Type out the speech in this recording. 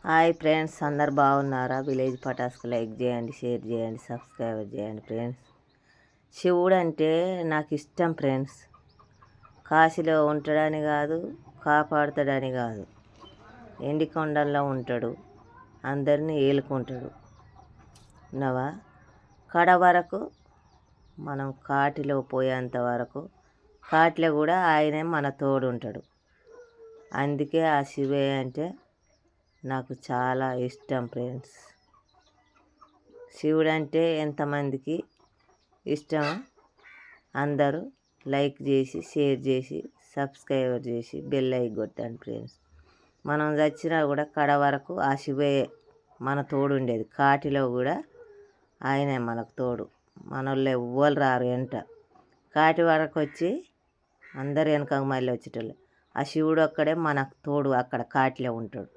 Hi friends, అందరు బాగున్నారా? Village పటాస్కి like చేయండి, షేర్ చేయండి, సబ్స్క్రైబ్ చేయండి ఫ్రెండ్స్. శివుడు అంటే నాకు ఇష్టం ఫ్రెండ్స్. కాశీలో ఉంటాడని కాదు, కాపాడుతాడని కాదు, ఎండికొండల్లో ఉంటాడు, అందరినీ ఏలుకుంటాడు. ఉన్నవా కడ వరకు మనం కాటిలో పోయేంత వరకు కాటిలో కూడా ఆయనే మన తోడు ఉంటాడు. అందుకే ఆ శివయ్య అంటే నాకు చాలా ఇష్టం ఫ్రెండ్స్. శివుడు అంటే ఎంతమందికి ఇష్టమో అందరూ లైక్ చేసి, షేర్ చేసి, సబ్స్క్రైబ్ చేసి బెల్ ఐకాన్ కొట్టండి ఫ్రెండ్స్. మనం చచ్చినా కూడా కడ వరకు ఆ శివయ్యే మన తోడు ఉండేది. కాటిలో కూడా ఆయనే మనకు తోడు. మన వాళ్ళు ఎవ్వరు రారు వెంట. కాటి వరకు వచ్చి అందరు వెనక మళ్ళీ వచ్చేటోళ్ళు. ఆ శివుడు ఒక్కడే మనకు తోడు అక్కడ కాటిలో ఉంటాడు.